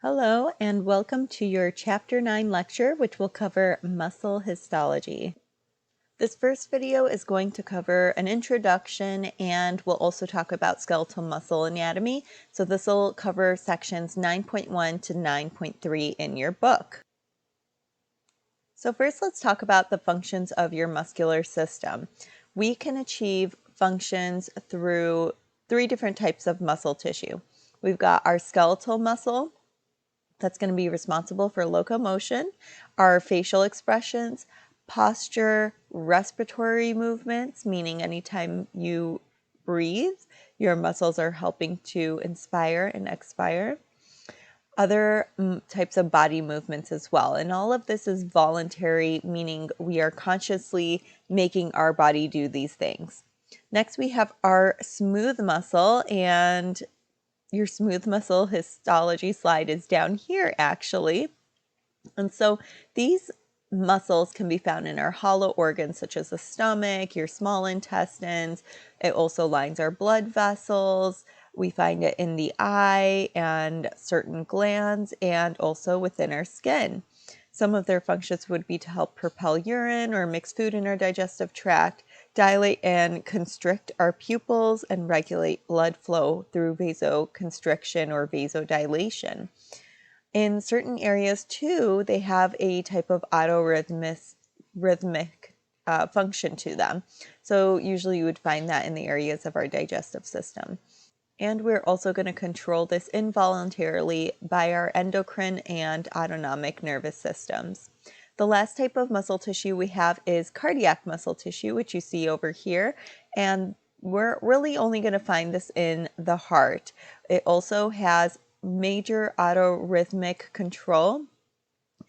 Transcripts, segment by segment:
Hello, and welcome to your Chapter 9 lecture, which will cover muscle histology. This first video is going to cover an introduction, and we'll also talk about skeletal muscle anatomy. So this will cover sections 9.1 to 9.3 in your book. So first, let's talk about the functions of your muscular system. We can achieve functions through three different types of muscle tissue. We've got our skeletal muscle, that's going to be responsible for locomotion, our facial expressions, posture, respiratory movements, meaning anytime you breathe, your muscles are helping to inspire and expire. Other types of body movements as well. And all of this is voluntary, meaning we are consciously making our body do these things. Next, we have our smooth muscle, and your smooth muscle histology slide is down here actually. And so these muscles can be found in our hollow organs such as the stomach, your small intestines. It also lines our blood vessels. We find it in the eye and certain glands, and also within our skin. Some of their functions would be to help propel urine or mix food in our digestive tract, dilate and constrict our pupils, and regulate blood flow through vasoconstriction or vasodilation. In certain areas too, they have a type of autorhythmic function to them. So usually you would find that in the areas of our digestive system. And we're also going to control this involuntarily by our endocrine and autonomic nervous systems. The last type of muscle tissue we have is cardiac muscle tissue, which you see over here. And we're really only going to find this in the heart. It also has major autorhythmic control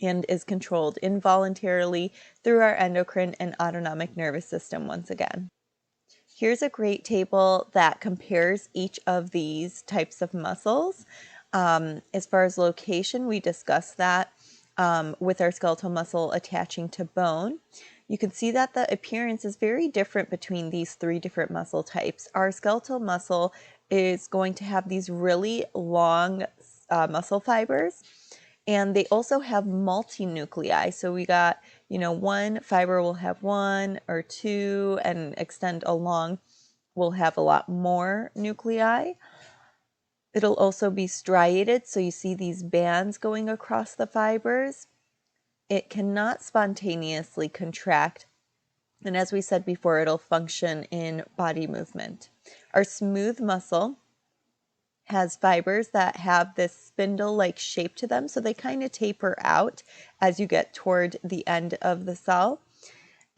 and is controlled involuntarily through our endocrine and autonomic nervous system once again. Here's a great table that compares each of these types of muscles. As far as location, we discussed that with our skeletal muscle attaching to bone. You can see that the appearance is very different between these three different muscle types. Our skeletal muscle is going to have these really long muscle fibers, and they also have multinuclei. So we got, one fiber will have one or two, and extend along will have a lot more nuclei. It'll also be striated, so you see these bands going across the fibers. It cannot spontaneously contract, and as we said before, it'll function in body movement. Our smooth muscle has fibers that have this spindle-like shape to them, so they kind of taper out as you get toward the end of the cell.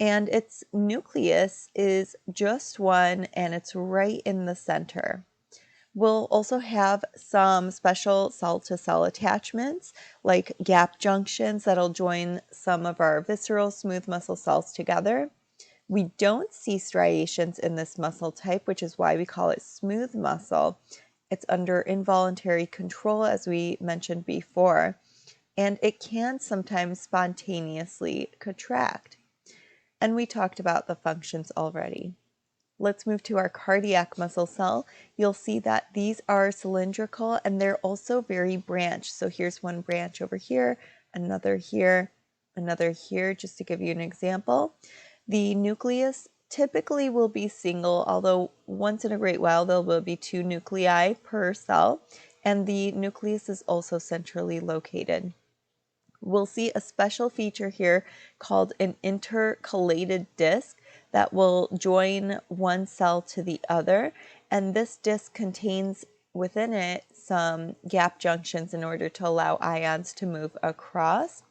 And its nucleus is just one, and it's right in the center. We'll also have some special cell-to-cell attachments, like gap junctions that'll join some of our visceral smooth muscle cells together. We don't see striations in this muscle type, which is why we call it smooth muscle. It's under involuntary control, as we mentioned before, and it can sometimes spontaneously contract. And we talked about the functions already. Let's move to our cardiac muscle cell. You'll see that these are cylindrical, and they're also very branched. So here's one branch over here, another here, another here, just to give you an example. The nucleus typically will be single, although once in a great while there will be two nuclei per cell, and the nucleus is also centrally located. We'll see a special feature here called an intercalated disc that will join one cell to the other, and this disc contains within it some gap junctions in order to allow ions to move across.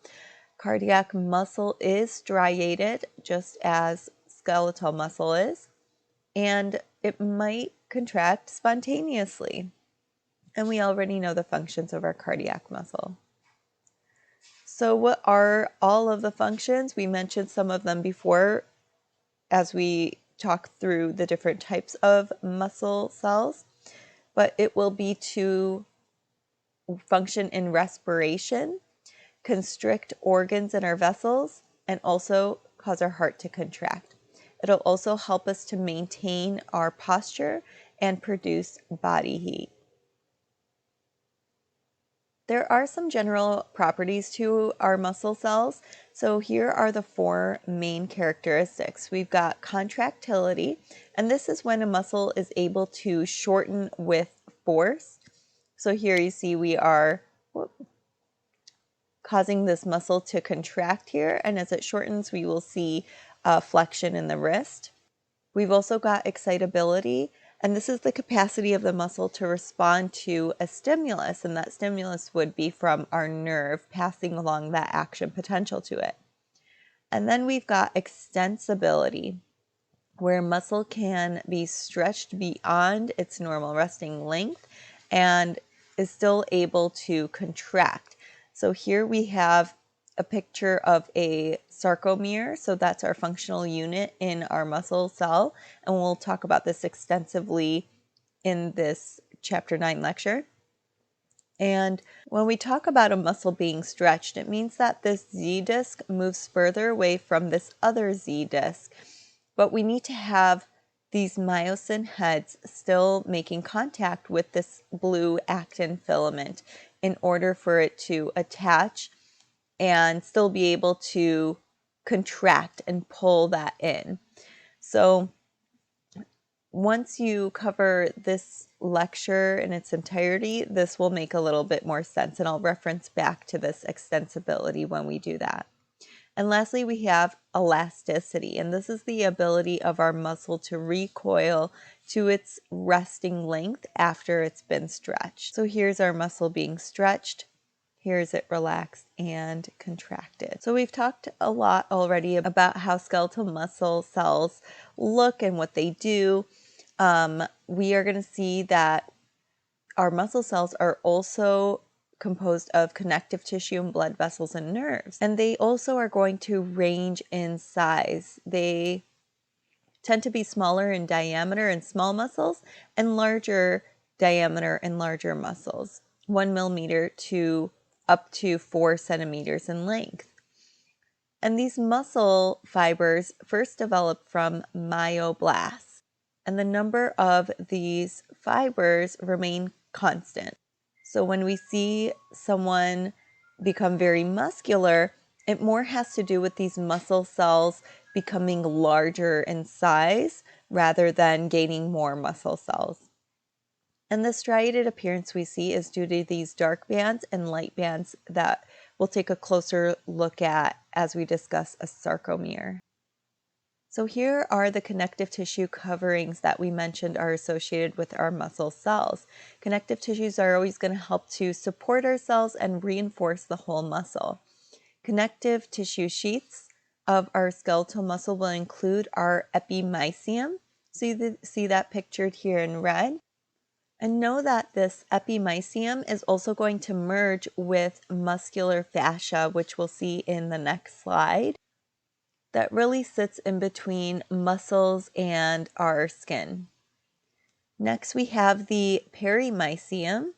Cardiac muscle is striated, just as skeletal muscle is, and it might contract spontaneously. And we already know the functions of our cardiac muscle. So what are all of the functions? We mentioned some of them before as we talk through the different types of muscle cells, but it will be to function in respiration, constrict organs in our vessels, and also cause our heart to contract. It'll also help us to maintain our posture and produce body heat. There are some general properties to our muscle cells. So here are the four main characteristics. We've got contractility, and this is when a muscle is able to shorten with force. So here you see we are causing this muscle to contract here, and as it shortens, we will see flexion in the wrist. We've also got excitability, and this is the capacity of the muscle to respond to a stimulus, and that stimulus would be from our nerve passing along that action potential to it. And then we've got extensibility, where muscle can be stretched beyond its normal resting length and is still able to contract. So here we have a picture of a sarcomere. So that's our functional unit in our muscle cell. And we'll talk about this extensively in this chapter 9 lecture. And when we talk about a muscle being stretched, it means that this Z disc moves further away from this other Z disc. But we need to have these myosin heads still making contact with this blue actin filament in order for it to attach and still be able to contract and pull that in. So once you cover this lecture in its entirety, this will make a little bit more sense, and I'll reference back to this extensibility when we do that. And lastly, we have elasticity, and this is the ability of our muscle to recoil to its resting length after it's been stretched. So here's our muscle being stretched. Here's it relaxed and contracted. So we've talked a lot already about how skeletal muscle cells look and what they do. We are going to see that our muscle cells are also composed of connective tissue and blood vessels and nerves. And they also are going to range in size. They tend to be smaller in diameter in small muscles and larger diameter in larger muscles, 1 millimeter to up to 4 centimeters in length. And these muscle fibers first develop from myoblasts, and the number of these fibers remain constant. So when we see someone become very muscular, it more has to do with these muscle cells becoming larger in size rather than gaining more muscle cells. And the striated appearance we see is due to these dark bands and light bands that we'll take a closer look at as we discuss a sarcomere. So here are the connective tissue coverings that we mentioned are associated with our muscle cells. Connective tissues are always going to help to support our cells and reinforce the whole muscle. Connective tissue sheaths of our skeletal muscle will include our epimysium. So see that pictured here in red. And know that this epimysium is also going to merge with muscular fascia, which we'll see in the next slide, that really sits in between muscles and our skin. Next, we have the perimysium,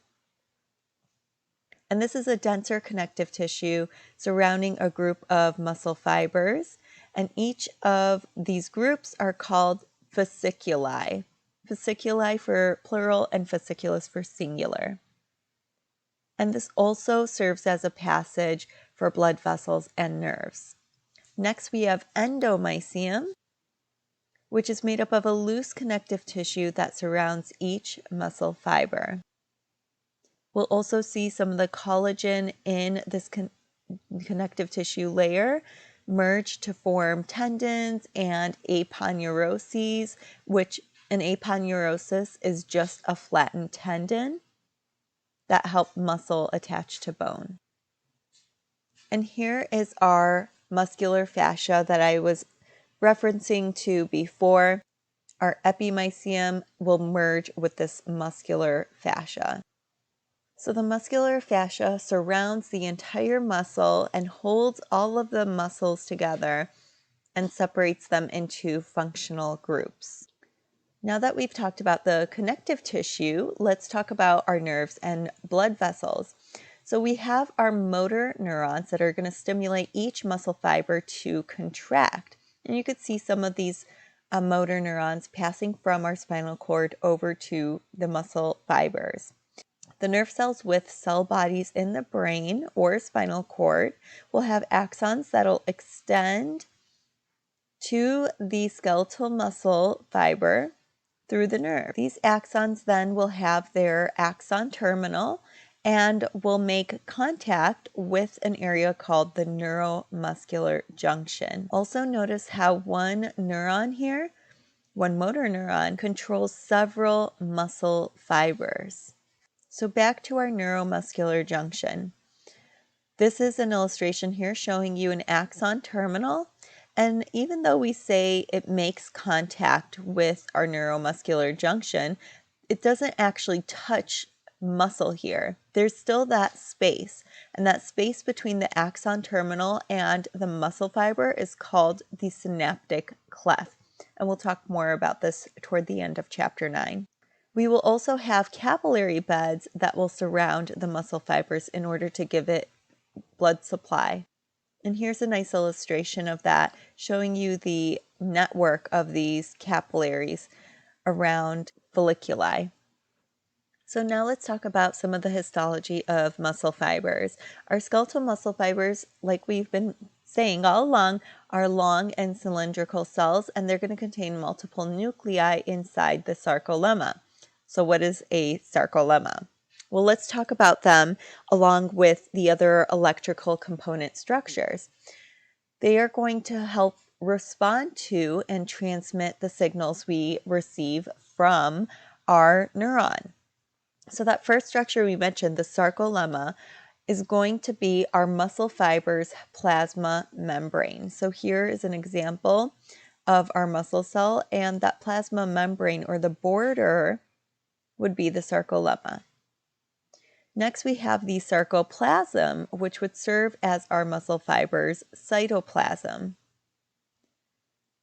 and this is a denser connective tissue surrounding a group of muscle fibers, and each of these groups are called fasciculi. Fasciculi for plural and fasciculus for singular. And this also serves as a passage for blood vessels and nerves. Next, we have endomysium, which is made up of a loose connective tissue that surrounds each muscle fiber. We'll also see some of the collagen in this connective tissue layer merge to form tendons and aponeuroses, which an aponeurosis is just a flattened tendon that help muscle attach to bone. And here is our muscular fascia that I was referencing to before. Our epimysium will merge with this muscular fascia. So the muscular fascia surrounds the entire muscle and holds all of the muscles together and separates them into functional groups. Now that we've talked about the connective tissue, let's talk about our nerves and blood vessels. So we have our motor neurons that are going to stimulate each muscle fiber to contract. And you could see some of these motor neurons passing from our spinal cord over to the muscle fibers. The nerve cells with cell bodies in the brain or spinal cord will have axons that'll extend to the skeletal muscle fiber through the nerve. These axons then will have their axon terminal and will make contact with an area called the neuromuscular junction. Also notice how one neuron here, one motor neuron, controls several muscle fibers. So back to our neuromuscular junction. This is an illustration here showing you an axon terminal. And even though we say it makes contact with our neuromuscular junction, it doesn't actually touch muscle here. There's still that space, and that space between the axon terminal and the muscle fiber is called the synaptic cleft. And we'll talk more about this toward the end of chapter 9. We will also have capillary beds that will surround the muscle fibers in order to give it blood supply. And here's a nice illustration of that, showing you the network of these capillaries around folliculi. So now let's talk about some of the histology of muscle fibers. Our skeletal muscle fibers, like we've been saying all along, are long and cylindrical cells, and they're going to contain multiple nuclei inside the sarcolemma. So what is a sarcolemma? Well, let's talk about them along with the other electrical component structures. They are going to help respond to and transmit the signals we receive from our neuron. So that first structure we mentioned, the sarcolemma, is going to be our muscle fibers' plasma membrane. So here is an example of our muscle cell, and that plasma membrane, or the border, would be the sarcolemma. Next, we have the sarcoplasm, which would serve as our muscle fibers' cytoplasm.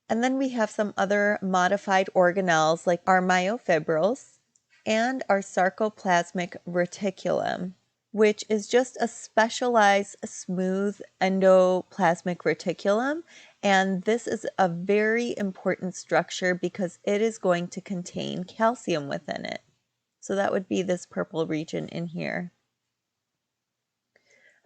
And then we have some other modified organelles like our myofibrils and our sarcoplasmic reticulum, which is just a specialized smooth endoplasmic reticulum. And this is a very important structure because it is going to contain calcium within it. So that would be this purple region in here.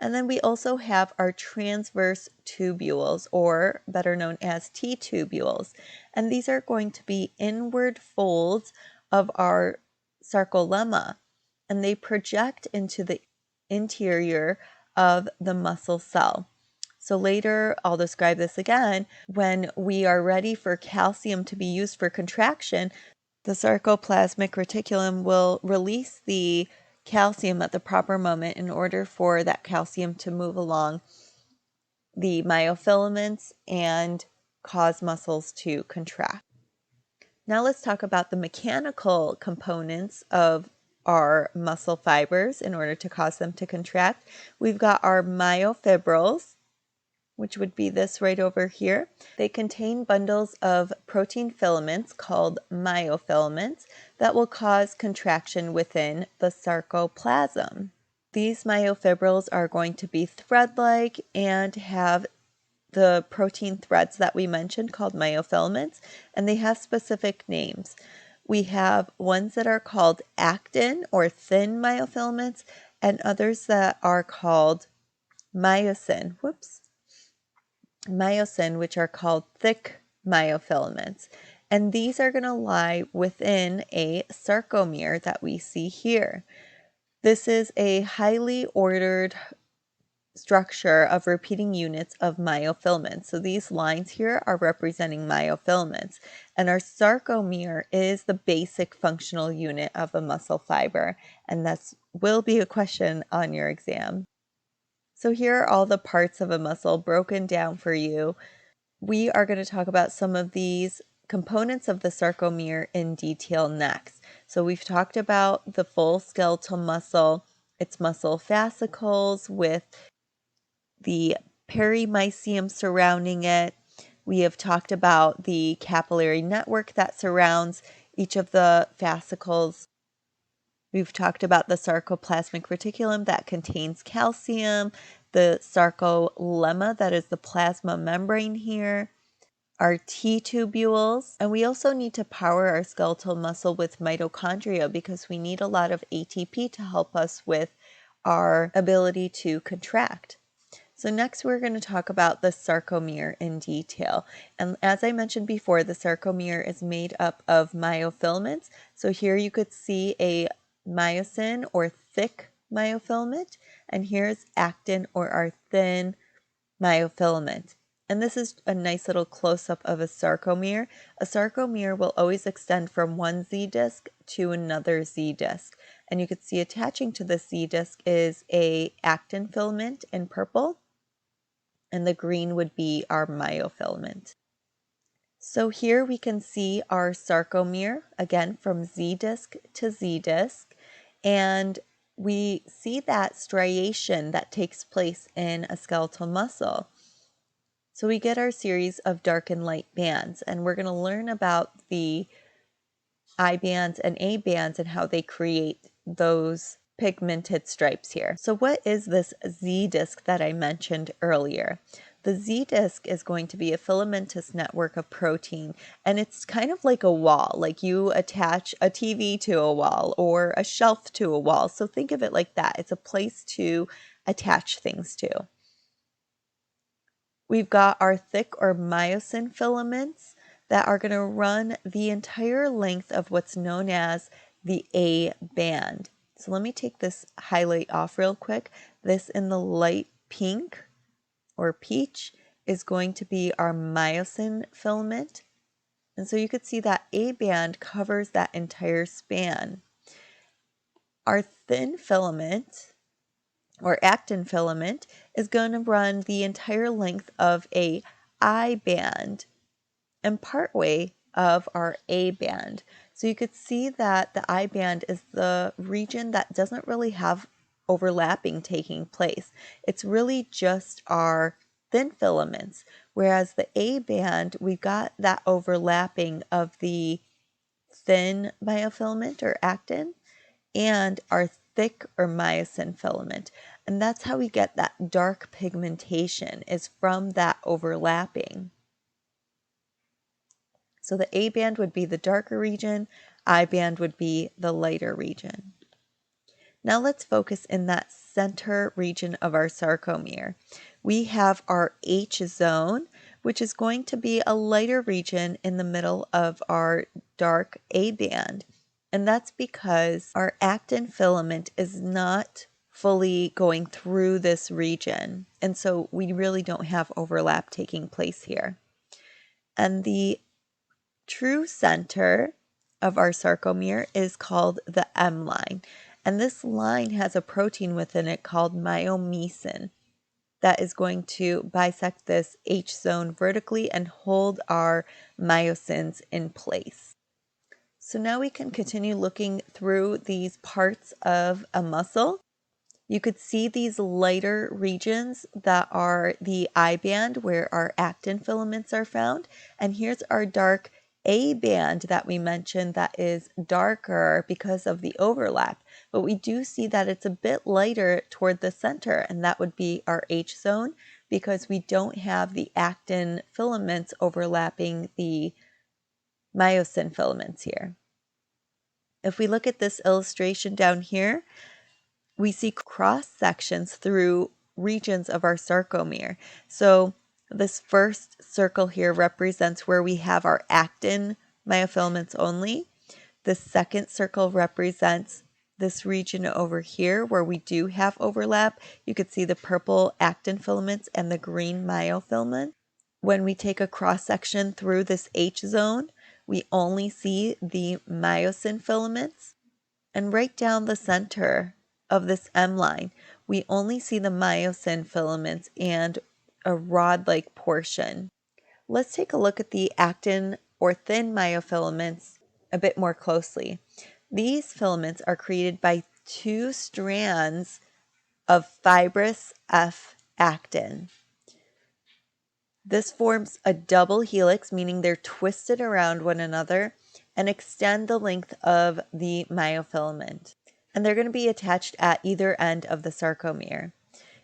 And then we also have our transverse tubules, or better known as T-tubules. And these are going to be inward folds of our sarcolemma, and they project into the interior of the muscle cell. So later, I'll describe this again. When we are ready for calcium to be used for contraction, the sarcoplasmic reticulum will release the calcium at the proper moment in order for that calcium to move along the myofilaments and cause muscles to contract. Now let's talk about the mechanical components of our muscle fibers in order to cause them to contract. We've got our myofibrils, which would be this right over here. They contain bundles of protein filaments called myofilaments that will cause contraction within the sarcoplasm. These myofibrils are going to be thread-like and have the protein threads that we mentioned called myofilaments, and they have specific names. We have ones that are called actin or thin myofilaments, and others that are called myosin. Myosin, which are called thick myofilaments. And these are going to lie within a sarcomere that we see here. This is a highly ordered structure of repeating units of myofilaments. So these lines here are representing myofilaments. And our sarcomere is the basic functional unit of a muscle fiber. And that will be a question on your exam. So here are all the parts of a muscle broken down for you. We are going to talk about some of these components of the sarcomere in detail next. So we've talked about the full skeletal muscle, its muscle fascicles with the perimysium surrounding it. We have talked about the capillary network that surrounds each of the fascicles. We've talked about the sarcoplasmic reticulum that contains calcium, the sarcolemma that is the plasma membrane here, our T-tubules, and we also need to power our skeletal muscle with mitochondria because we need a lot of ATP to help us with our ability to contract. So next we're going to talk about the sarcomere in detail. And as I mentioned before, the sarcomere is made up of myofilaments. So here you could see a myosin or thick myofilament, and here's actin or our thin myofilament. And this is a nice little close-up of a sarcomere. A sarcomere will always extend from one Z disc to another Z disc. And you can see attaching to the Z disc is a actin filament in purple, and the green would be our myofilament. So here we can see our sarcomere, again from Z disc to Z disc, and we see that striation that takes place in a skeletal muscle. So we get our series of dark and light bands, and we're going to learn about the I bands and A bands and how they create those pigmented stripes here. So what is this Z disc that I mentioned earlier? The Z disc is going to be a filamentous network of protein, and it's kind of like a wall, like you attach a TV to a wall or a shelf to a wall. So think of it like that. It's a place to attach things to. We've got our thick or myosin filaments that are going to run the entire length of what's known as the A band. So let me take this highlight off real quick. This in the light pink or peach is going to be our myosin filament. And so you could see that A band covers that entire span. Our thin filament or actin filament is going to run the entire length of a I band and partway of our A band. So you could see that the I band is the region that doesn't really have overlapping taking place. It's really just our thin filaments, whereas the A band, we've got that overlapping of the thin myofilament or actin and our thick or myosin filament. And that's how we get that dark pigmentation, is from that overlapping. So the A band would be the darker region, I band would be the lighter region. Now let's focus in that center region of our sarcomere. We have our H zone, which is going to be a lighter region in the middle of our dark A band. And that's because our actin filament is not fully going through this region. And so we really don't have overlap taking place here. And the true center of our sarcomere is called the M line. And this line has a protein within it called myosin that is going to bisect this H zone vertically and hold our myosins in place. So now we can continue looking through these parts of a muscle. You could see these lighter regions that are the I band where our actin filaments are found. And here's our dark A band that we mentioned that is darker because of the overlap. But we do see that it's a bit lighter toward the center, and that would be our H zone because we don't have the actin filaments overlapping the myosin filaments here. If we look at this illustration down here, we see cross sections through regions of our sarcomere. So this first circle here represents where we have our actin myofilaments only. The second circle represents this region over here where we do have overlap. You could see the purple actin filaments and the green myofilament. When we take a cross section through this H zone, we only see the myosin filaments. And right down the center of this M line, we only see the myosin filaments and a rod-like portion. Let's take a look at the actin or thin myofilaments a bit more closely. These filaments are created by two strands of fibrous F actin. This forms a double helix, meaning they're twisted around one another and extend the length of the myofilament. And they're going to be attached at either end of the sarcomere.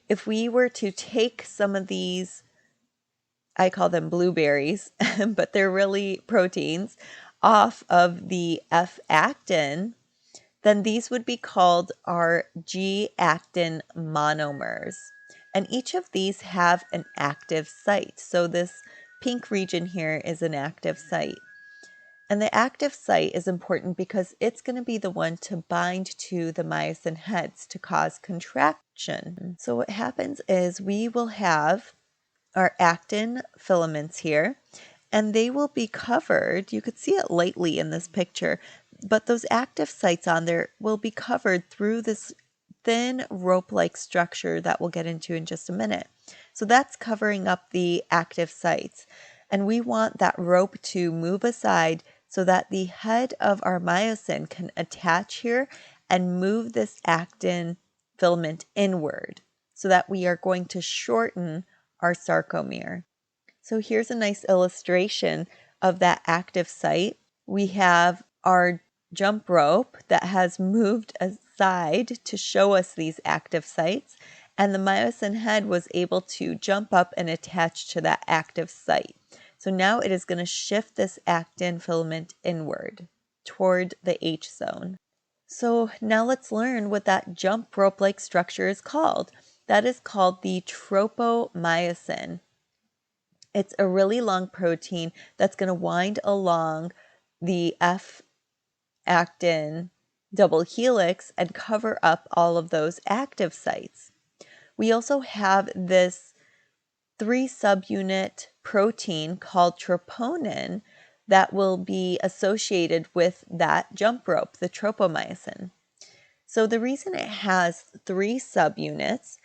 If we were to take some of these I call them blueberries, but they're really proteins, off of the F-actin, then these would be called our G-actin monomers. And each of these have an active site. So this pink region here is an active site. And the active site is important because it's going to be the one to bind to the myosin heads to cause contraction. So what happens is we will have our actin filaments here, and they will be covered. You could see it lightly in this picture, but those active sites on there will be covered through this thin rope-like structure that we'll get into in just a minute. So that's covering up the active sites. And we want that rope to move aside so that the head of our myosin can attach here and move this actin filament inward so that we are going to shorten our sarcomere. So here's a nice illustration of that active site. We have our jump rope that has moved aside to show us these active sites, and the myosin head was able to jump up and attach to that active site. So now it is going to shift this actin filament inward toward the H zone. So now let's learn what that jump rope-like structure is called. That is called the tropomyosin. It's a really long protein that's going to wind along the F-actin double helix and cover up all of those active sites. We also have this 3 subunit protein called troponin that will be associated with that jump rope, the tropomyosin. So the reason it has 3 subunits,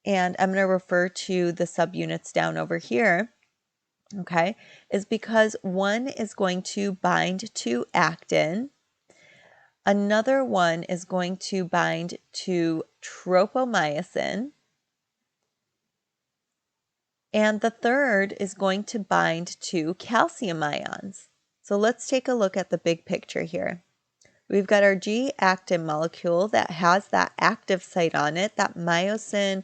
and I'm going to refer to the subunits down over here, okay, is because one is going to bind to actin, another one is going to bind to tropomyosin, and the third is going to bind to calcium ions. So let's take a look at the big picture here. We've got our G-actin molecule that has that active site on it that myosin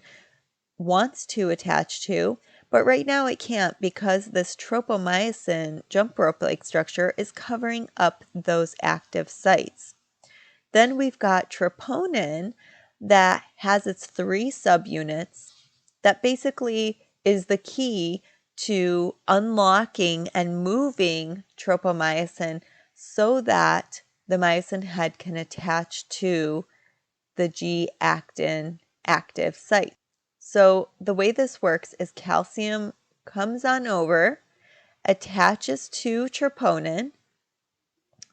wants to attach to, but right now it can't because this tropomyosin jump rope-like structure is covering up those active sites. Then we've got troponin that has its 3 subunits that basically is the key to unlocking and moving tropomyosin so that the myosin head can attach to the G-actin active site. So the way this works is calcium comes on over, attaches to troponin,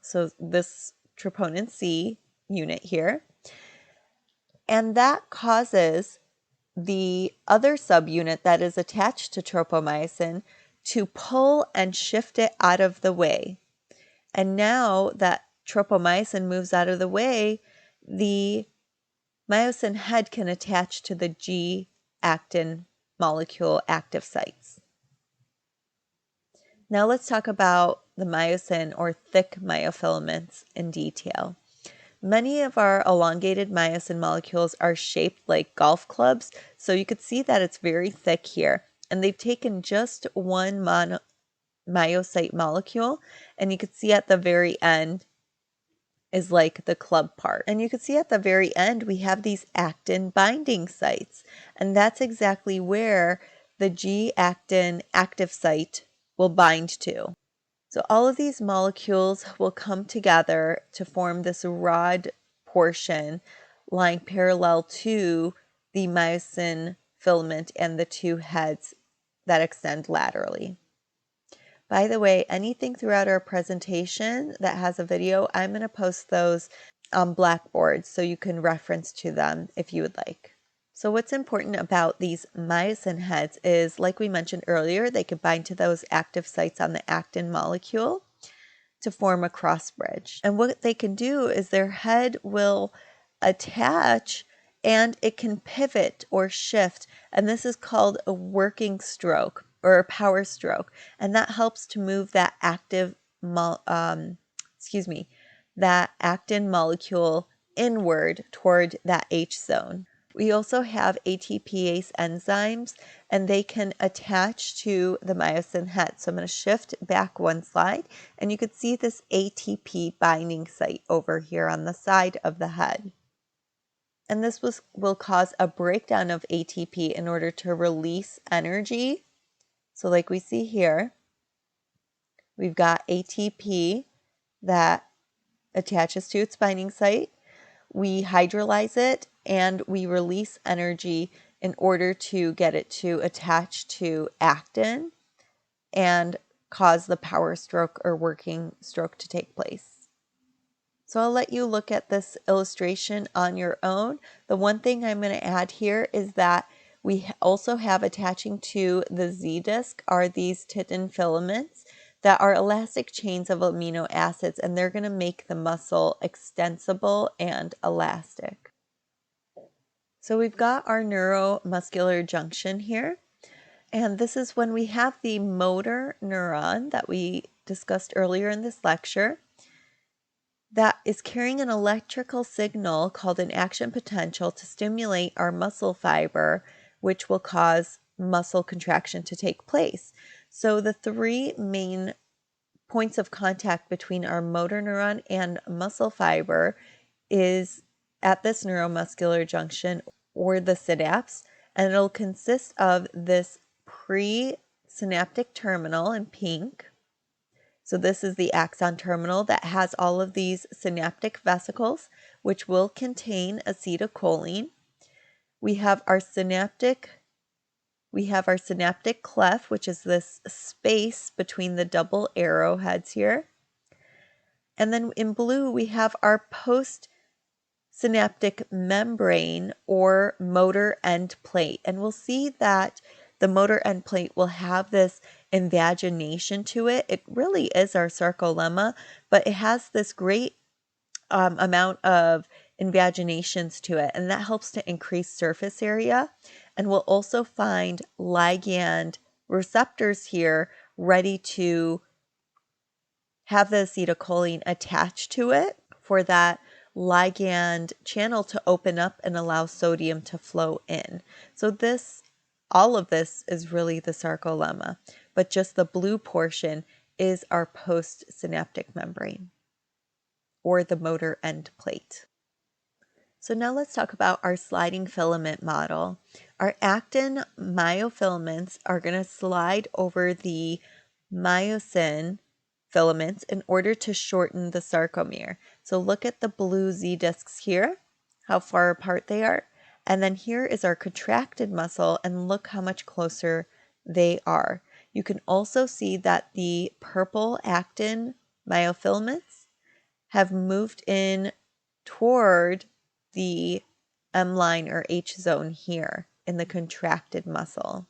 so this troponin C unit here, and that causes the other subunit that is attached to tropomyosin to pull and shift it out of the way. And now that tropomyosin moves out of the way, the myosin head can attach to the G-actin molecule active sites. Now let's talk about the myosin or thick myofilaments in detail. Many of our elongated myosin molecules are shaped like golf clubs, so you could see that it's very thick here. And they've taken just one myocyte molecule, and you could see at the very end is like the club part. And you can see at the very end we have these actin binding sites, and that's exactly where the G-actin active site will bind to. So all of these molecules will come together to form this rod portion lying parallel to the myosin filament and the 2 heads that extend laterally. By the way, anything throughout our presentation that has a video, I'm going to post those on Blackboard so you can reference to them if you would like. So what's important about these myosin heads is, like we mentioned earlier, they can bind to those active sites on the actin molecule to form a cross bridge. And what they can do is their head will attach and it can pivot or shift, and this is called a working stroke or a power stroke, and that helps to move that actin molecule inward toward that H zone. We also have ATPase enzymes, and they can attach to the myosin head. So I'm going to shift back one slide, and you can see this ATP binding site over here on the side of the head. And this will cause a breakdown of ATP in order to release energy. So like we see here, we've got ATP that attaches to its binding site. We hydrolyze it and we release energy in order to get it to attach to actin and cause the power stroke or working stroke to take place. So I'll let you look at this illustration on your own. The one thing I'm going to add here is that we also have attaching to the Z disc are these titin filaments that are elastic chains of amino acids, and they're going to make the muscle extensible and elastic. So we've got our neuromuscular junction here, and this is when we have the motor neuron that we discussed earlier in this lecture that is carrying an electrical signal called an action potential to stimulate our muscle fiber, which will cause muscle contraction to take place. So the three main points of contact between our motor neuron and muscle fiber is at this neuromuscular junction or the synapse, and it'll consist of this presynaptic terminal in pink. So this is the axon terminal that has all of these synaptic vesicles, which will contain acetylcholine. We have our synaptic cleft, which is this space between the double arrowheads here. And then in blue, we have our postsynaptic membrane or motor end plate. And we'll see that the motor end plate will have this invagination to it. It really is our sarcolemma, but it has this great amount of invaginations to it, and that helps to increase surface area. And we'll also find ligand receptors here ready to have the acetylcholine attached to it for that ligand channel to open up and allow sodium to flow in. So all of this is really the sarcolemma, but just the blue portion is our postsynaptic membrane or the motor end plate. So now let's talk about our sliding filament model. Our actin myofilaments are going to slide over the myosin filaments in order to shorten the sarcomere. So look at the blue Z discs here, how far apart they are. And then here is our contracted muscle, and look how much closer they are. You can also see that the purple actin myofilaments have moved in toward the M line or H zone here in the contracted muscle.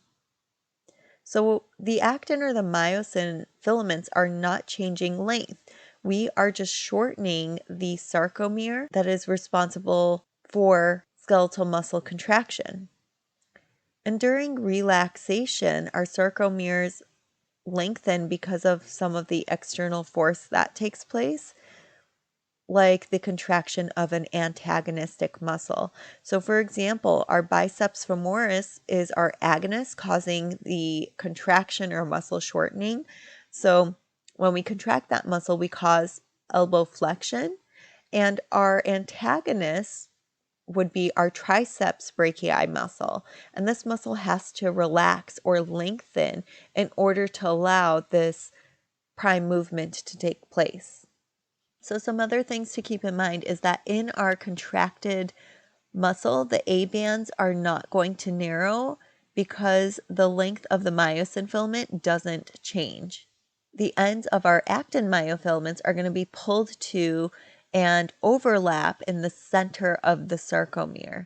So the actin or the myosin filaments are not changing length. We are just shortening the sarcomere that is responsible for skeletal muscle contraction. And during relaxation, our sarcomeres lengthen because of some of the external force that takes place, like the contraction of an antagonistic muscle. So for example, our biceps femoris is our agonist causing the contraction or muscle shortening. So when we contract that muscle, we cause elbow flexion, and our antagonist would be our triceps brachii muscle. And this muscle has to relax or lengthen in order to allow this prime movement to take place. So some other things to keep in mind is that in our contracted muscle, the A bands are not going to narrow because the length of the myosin filament doesn't change. The ends of our actin myofilaments are going to be pulled to and overlap in the center of the sarcomere,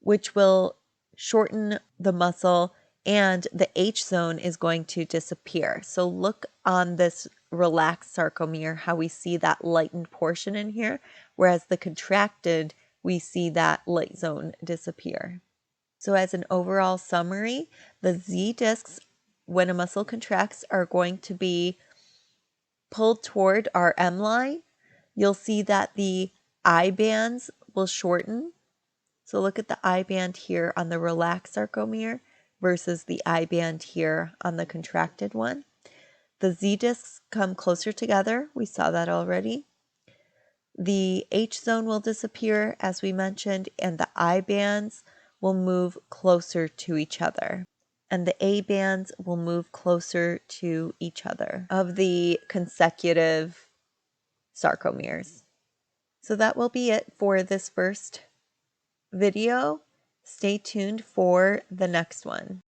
which will shorten the muscle, and the H zone is going to disappear. So look on this relaxed sarcomere, how we see that lightened portion in here, whereas the contracted, we see that light zone disappear. So as an overall summary, the Z discs, when a muscle contracts, are going to be pulled toward our M line. You'll see that the I bands will shorten. So look at the I band here on the relaxed sarcomere versus the I band here on the contracted one. The Z discs come closer together. We saw that already. The H zone will disappear, as we mentioned, and the I bands will move closer to each other. And the A bands will move closer to each other of the consecutive sarcomeres. So that will be it for this first video. Stay tuned for the next one.